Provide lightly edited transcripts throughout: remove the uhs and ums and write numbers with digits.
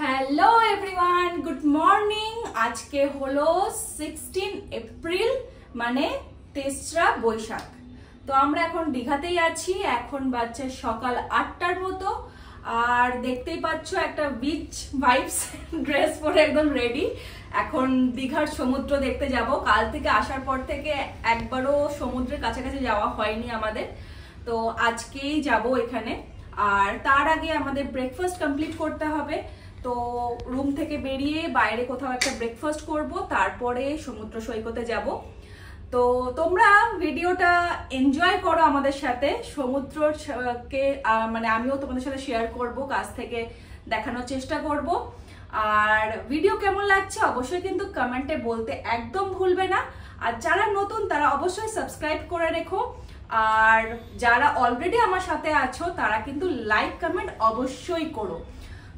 Hello everyone, good morning. আজকে হলো 16 April, মানে তেসরা বৈশাখ। তো আমরা এখন দীঘাতেই আছি। এখন বাজছে সকাল 8টার মতো। আর দেখতেই পাচ্ছ একটা বিচ ভাইবস ড্রেস পরে একদম রেডি। এখন দীঘার সমুদ্র দেখতে যাব। কাল থেকে আসার পর থেকে একবারও সমুদ্রের কাছাকাছি যাওয়া হয়নি আমাদের, তো আজকেই যাব এখানে। আর তার আগে আমাদের ব্রেকফাস্ট কমপ্লিট করতে হবে। তো রুম থেকে বেরিয়ে বাইরে কোথাও একটা ব্রেকফাস্ট করব, তারপরে সমুদ্র সৈকতে যাব। তো তোমরা ভিডিওটা এনজয় করো আমাদের সাথে। সমুদ্রকে মানে আমিও তোমাদের সাথে শেয়ার করব, কাছ থেকে দেখানোর চেষ্টা করব। আর ভিডিও কেমন লাগছে অবশ্যই কিন্তু কমেন্টে বলতে একদম ভুলবে না। আর যারা নতুন তারা অবশ্যই সাবস্ক্রাইব করে রেখো। আর যারা অলরেডি আমার সাথে আছো তারা কিন্তু লাইক কমেন্ট অবশ্যই করো।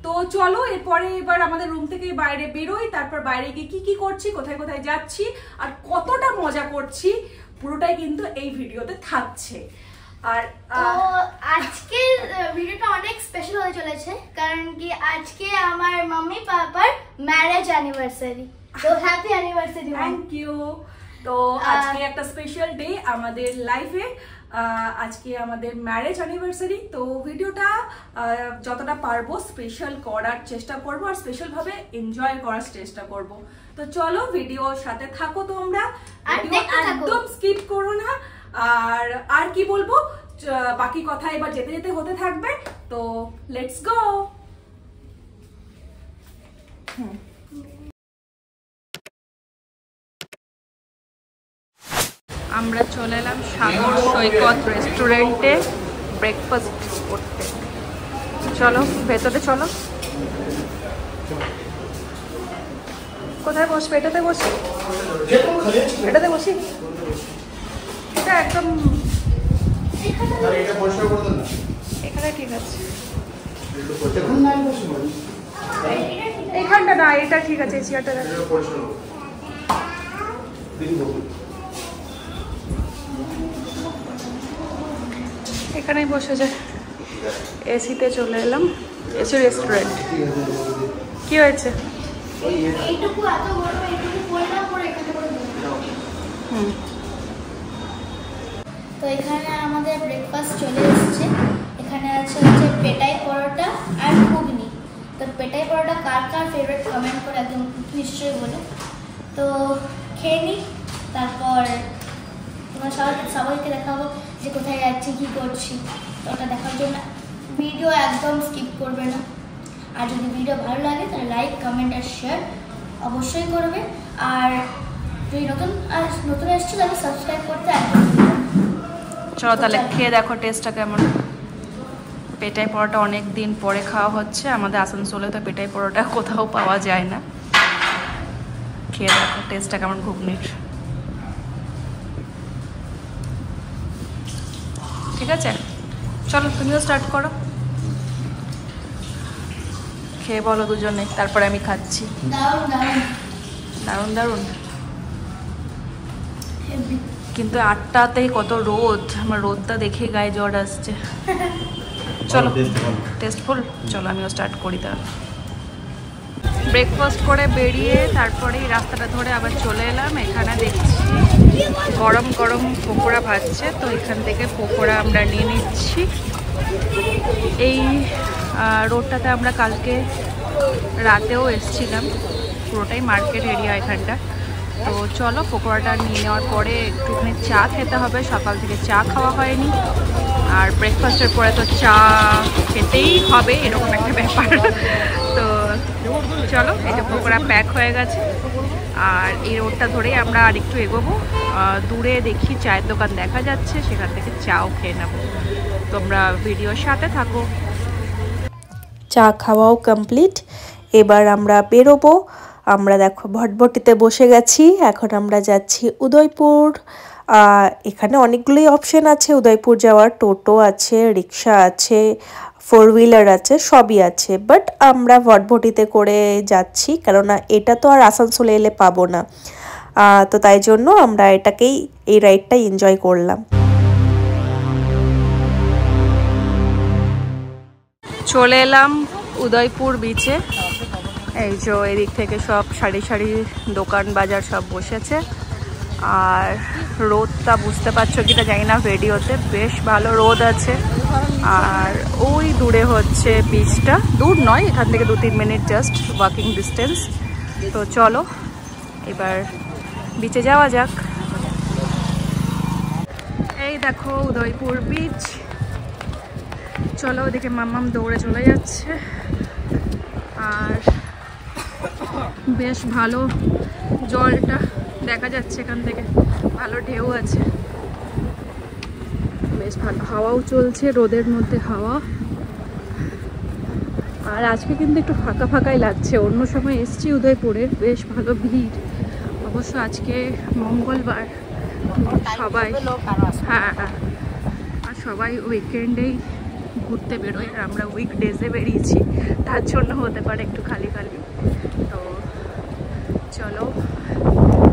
তো চলো এবার আমাদের রুম থেকে বাইরে বেরোই, তারপর বাইরে গিয়ে কি করছি, কোথায় কোথায় যাচ্ছি আর কতটা মজা করছি পুরোটাই কিন্তু এই ভিডিওতে থাকছে। আর আজকের ভিডিওটা অনেক স্পেশাল হয়ে চলেছে, কারণ কি আজকে আমার মাম্মি পাপার ম্যারেজ অ্যানিভার্সারি। তো হ্যাপি অ্যানিভার্সারি। Thank you. তো আজকে একটা স্পেশাল ডে আমাদের লাইফে। আজকে আমাদের ম্যারেজ অ্যানিভার্সারি। তো ভিডিওটা যতটা পারবো স্পেশাল করার চেষ্টা করব আর স্পেশাল ভাবে এনজয় করার চেষ্টা করব। তো চলো ভিডিওর সাথে থাকো তোমরা, একদম স্কিপ করো না। আর কি বলবো, বাকি কথা এবার যেতে যেতে হতে থাকবে। তো লেটস গো। আমরা চলে এলাম সাগর সৈকত রেস্টুরেন্টে ব্রেকফাস্ট করতে। চলো ভেতরে চলো। কোথায় বসবে? এটাতে বসি, এটাতে বসি। এটা একদম এখানে ঠিক আছে। এইখানটা না, এটা ঠিক আছে। এই চেয়ারটা এখানেই বসে যায়। এসিতে চলে এলাম। AC restaurant. কি হয়েছে? তো এখানে আমাদের ব্রেকফাস্ট চলে এসেছে। এখানে হচ্ছে পেটাই পরোটা আর ঘুগনি। তো পেটাই পরোটা কার কার ফেভারিট কমেন্ট করে একদম নিশ্চয়ই বলো। তো খেয়ে নিই, তারপর তোমার সবাইকে দেখাবো যে কোথায় যাচ্ছি, কী করছি। তো ওটা দেখার জন্য ভিডিও একদম স্কিপ করবে না। আর যদি ভিডিও ভালো লাগে তাহলে লাইক কমেন্ট আর শেয়ার অবশ্যই করবে। আর যদি নতুন এসছো তাহলে সাবস্ক্রাইব করতে একদম। চলো তাহলে খেয়ে দেখো টেস্টটা কেমন। পেটাই পরোটা অনেক দিন পরে খাওয়া হচ্ছে। আমাদের আসানসোলে তো পেটাই পরোটা কোথাও পাওয়া যায় না। খেয়ে দেখো টেস্টটা কেমন ঘুগনির। ঠিক আছে, চলো তুমিও স্টার্ট করো। খেয়ে বলো দুজনে, তারপরে আমি খাচ্ছি। দারুণ দারুণ। কিন্তু 8টাতেই কত রোদ, আমার রোদটা দেখে গায়ে জ্বর আসছে। চলো টেস্টফুল। চলো আমিও স্টার্ট করি। তাহলে ব্রেকফাস্ট করে বেরিয়ে তারপরেই রাস্তাটা ধরে আবার চলে এলাম। এখানে দেখছি গরম গরম পকোড়া ভাজছে, তো এখান থেকে পকোড়া আমরা নিয়ে নিচ্ছি। এই রোডটাতে আমরা কালকে রাতেও এসেছিলাম, পুরোটাই মার্কেট এরিয়া এখানটা। তো চলো পকোড়াটা নিয়ে নেওয়ার পরে একটুখানি চা খেতে হবে। সকাল থেকে চা খাওয়া হয়নি, আর ব্রেকফাস্টের পরে তো চা খেতেই হবে, এরকম একটা ব্যাপার। তো চলো, এই যে পকোড়া প্যাক হয়ে গেছে। আর এই রোডটা ধরেই আমরা আর একটু এগোবো। দূরে দেখি চায়ের দোকান দেখা যাচ্ছে, সেখান থেকে চাও খেয়ে নেবো। তোমরা ভিডিওর সাথে থাকো। চা খাওয়াও কমপ্লিট। এবার আমরা বেরোবো। আমরা দেখো ভটভটিতে বসে গেছি। এখন আমরা যাচ্ছি উদয়পুর। এখানে অনেকগুলোই অপশন আছে উদয়পুর যাওয়ার। টোটো আছে, রিক্সা আছে, 4 হুইলার আছে, সবই আছে। বাট আমরা ভটভটিতে করে যাচ্ছি, কেননা এটা তো আর আসানসোলে এলে পাবো না। তো তাই জন্য আমরা এই রাইডটাই এনজয় করলাম। চলে এলাম উদয়পুর বিচে। এই যে এদিক থেকে সব সারি সারি দোকান বাজার সব বসেছে। আর রোদটা বুঝতে পারছো কিনা জানি না ভিডিওতে, বেশ ভালো রোদ আছে। আর ওই দূরে হচ্ছে বিচটা, দূর নয়, এখান থেকে 2-3 মিনিট জাস্ট ওয়াকিং ডিস্টেন্স। তো চলো এবার বিচে যাওয়া যাক। এই দেখো উদয়পুর বিচ। চলো ওদিকে মাম্মাম দৌড়ে চলে যাচ্ছে। আর বেশ ভালো জলটা দেখা যাচ্ছে এখান থেকে, ভালো ঢেউ আছে, বেশ ভালো হাওয়াও চলছে, রোদের মধ্যে হাওয়া। আর আজকে কিন্তু একটু ফাঁকা ফাঁকাই লাগছে, অন্য সময় এসছি উদয়পুরে বেশ ভালো ভিড়। অবশ্য আজকে মঙ্গলবার, সবাই হ্যাঁ আর সবাই উইকেন্ডেই ঘুরতে বেরোয়, আর আমরা উইকডেজে বেরিয়েছি, তার জন্য হতে পারে একটু খালি খালি। তো চলো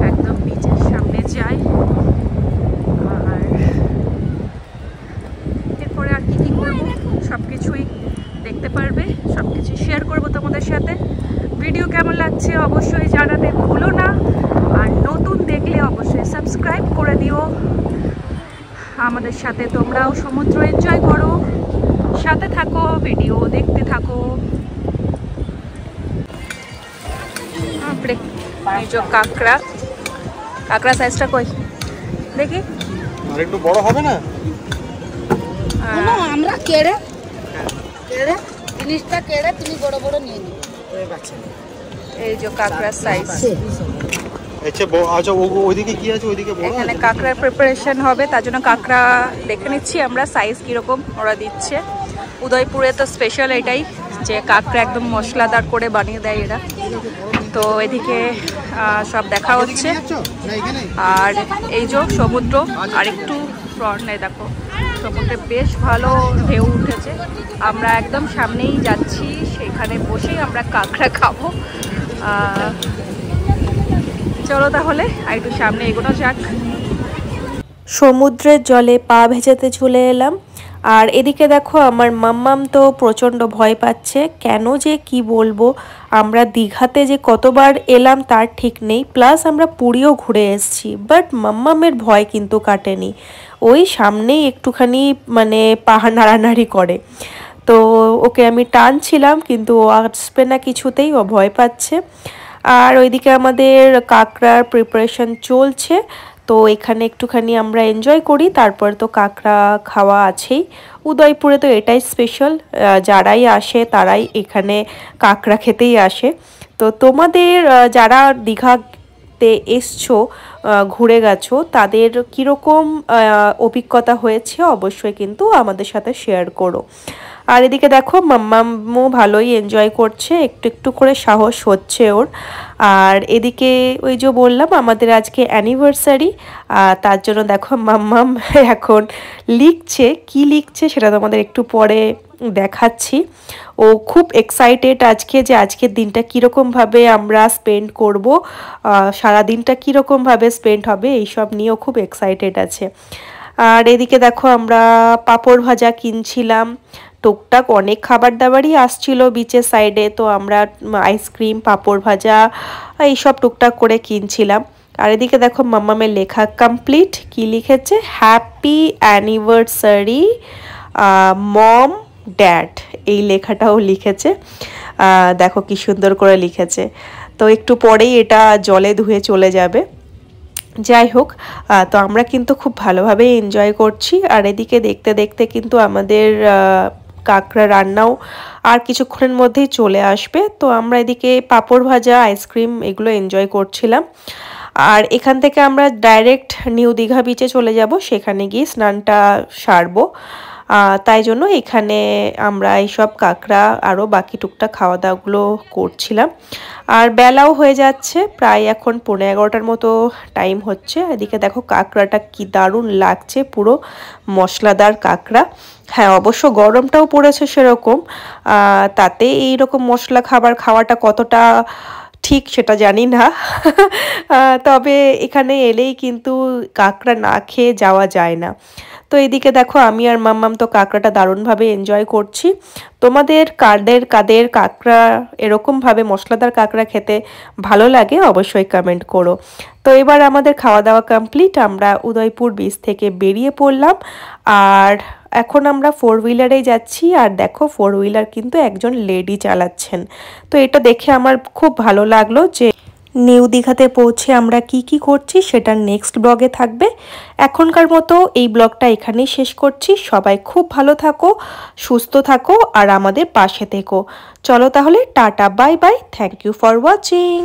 একদম বিচের সামনে যাই। আর এরপরে আর কি করবো সব কিছুই দেখতে পারবে, সব কিছু শেয়ার করবো তোমাদের সাথে। ভিডিও কেমন লাগছে অবশ্যই জানাতে ভুলো না, আর নতুন দেখলে অবশ্যই সাবস্ক্রাইব করে দিও। আমাদের সাথে তোমরাও সমুদ্র এনজয় করো, সাথে থাকো, ভিডিও দেখতে থাকো। এই যে কাঁকড়া, কাঁকড়া সাইজটা কই দেখি, আর একটু বড় হবে না? আমরা কেড়ে কেড়ে জিনিসটা কেড়ে তুমি বড় বড় নিয়ে নিও। এই যে কাঁকড়ার সাইজ। আচ্ছা ওইদিকে কি আছে? ওইদিকে এখানে কাঁকড়ার প্রিপারেশন হবে, তার জন্য কাঁকড়া দেখে নিচ্ছি আমরা সাইজ কিরকম ওরা দিচ্ছে। উদয়পুরে তো স্পেশাল এটাই যে কাঁকড়া একদম মশলাদার করে বানিয়ে দেয় এরা। তো এদিকে সব দেখা হচ্ছে। আর এই যে সমুদ্র, আর একটু ফ্রন্টে দেখো সমুদ্রে বেশ ভালো ঢেউ উঠেছে। আমরা একদম সামনেই যাচ্ছি, সেখানে বসেই আমরা কাঁকড়া খাবো। চলো তাহলে আর একটু সামনে এগোনো যাক। সমুদ্রের জলে পা ভেজাতে চলে এলাম। আর এদিকে দেখো আমার মাম্মাম তো প্রচণ্ড ভয় পাচ্ছে, কেন যে কি বলবো, আমরা দীঘাতে যে কতবার এলাম তার ঠিক নেই, প্লাস আমরা পুরীও ঘুরে এসেছি, বাট মাম্মামের ভয় কিন্তু কাটেনি। ওই সামনেই একটুখানি মানে পাহাড় নাড়ানাড়ি করে, তো ওকে আমি টানছিলাম কিন্তু ও আসবে না কিছুতেই, ও ভয় পাচ্ছে। আর ওইদিকে আমাদের কাঁকড়ার প্রিপারেশন চলছে, তো এখানে একটুখানি আমরা এনজয় করি, তারপর তো কাঁকড়া খাওয়া আছেই। উদয়পুরে তো এটাই স্পেশাল, যারাই আসে তারাই এখানে কাঁকড়া খেতেই আসে। তো তোমাদের যারা দীঘাতে এসছো, ঘুরে গেছো, তাদের কীরকম অভিজ্ঞতা হয়েছে অবশ্যই কিন্তু আমাদের সাথে শেয়ার করো। আর এদিকে দেখো মাম্মামও ভালোই এনজয় করছে, একটু একটু করে সাহস হচ্ছে ওর। আর এদিকে ওই যে বললাম আমাদের আজকে অ্যানিভার্সারি, তার জন্য দেখো মাম্মাম এখন লিখছে, কি লিখছে সেটা তোমাদের একটু পরে দেখাচ্ছি। ও খুব এক্সাইটেড আজকে, যে আজকের দিনটা কীরকমভাবে আমরা স্পেন্ড করব, সারাদিনটা কীরকমভাবে স্পেন্ড হবে, এইসব নিয়েও খুব এক্সাইটেড আছে। আর এদিকে দেখো আমরা পাঁপড় ভাজা কিনছিলাম, টুকটাক অনেক খাবার দাবারই আসছিল বিচের সাইডে, তো আমরা আইসক্রিম, পাঁপড় ভাজা এইসব টুকটাক করে কিনছিলাম। আর এদিকে দেখো মাম্মামের লেখা কমপ্লিট, কি লিখেছে, হ্যাপি অ্যানিভার্সারি মম ড্যাড, এই লেখাটাও লিখেছে। দেখো কি সুন্দর করে লিখেছে। তো একটু পরেই এটা জলে ধুয়ে চলে যাবে। যাই হোক, তো আমরা কিন্তু খুব ভালোভাবে এনজয় করছি। আর এদিকে দেখতে দেখতে কিন্তু আমাদের কাঁকড়া রান্নাও আর কিছুক্ষণের মধ্যেই চলে আসবে। তো আমরা এদিকে পাঁপড় ভাজা, আইসক্রিম এগুলো এনজয় করছিলাম। আর এখান থেকে আমরা ডাইরেক্ট নিউ দীঘা বিচে চলে যাব, সেখানে গিয়ে স্নানটা সারবো। তাই জন্য এখানে আমরা এইসব কাঁকড়া আরও বাকি টুকটাক খাওয়া দাওয়াগুলো করছিলাম। আর বেলাও হয়ে যাচ্ছে, প্রায় এখন 11:15 মতো টাইম হচ্ছে। এদিকে দেখো কাঁকড়াটা কি দারুণ লাগছে, পুরো মশলাদার কাঁকড়া। হ্যাঁ, অবশ্য গরমটাও পড়েছে সেরকম, তাতে এইরকম মশলা খাবার খাওয়াটা কতটা ঠিক সেটা জানি না। তবে এখানে এলেই কিন্তু কাঁকড়া না খেয়ে যাওয়া যায় না। তো এদিকে দেখো আমি আর মাম্মাম তো কাঁকড়াটা দারুণভাবে এনজয় করছি। তোমাদের কাদের কাঁকড়া এরকমভাবে মশলাদার কাঁকড়া খেতে ভালো লাগে অবশ্যই কমেন্ট করো। তো এবার আমাদের খাওয়া দাওয়া কমপ্লিট, আমরা উদয়পুর বিচ থেকে বেরিয়ে পড়লাম। আর এখন আমরা 4 হুইলারেই যাচ্ছি। আর দেখো 4 হুইলার কিন্তু একজন লেডি চালাচ্ছেন। তো এটা দেখে আমার খুব ভালো লাগলো যে নিউ দীঘাতে পৌঁছে আমরা কি করছি সেটা নেক্সট ব্লগে থাকবে। এখনকার মতো এই ব্লগটা এখানেই শেষ করছি। সবাই খুব ভালো থাকো, সুস্থ থাকো আর আমাদের পাশে থেকো। চলো তাহলে tata, bye bye, thank you for watching.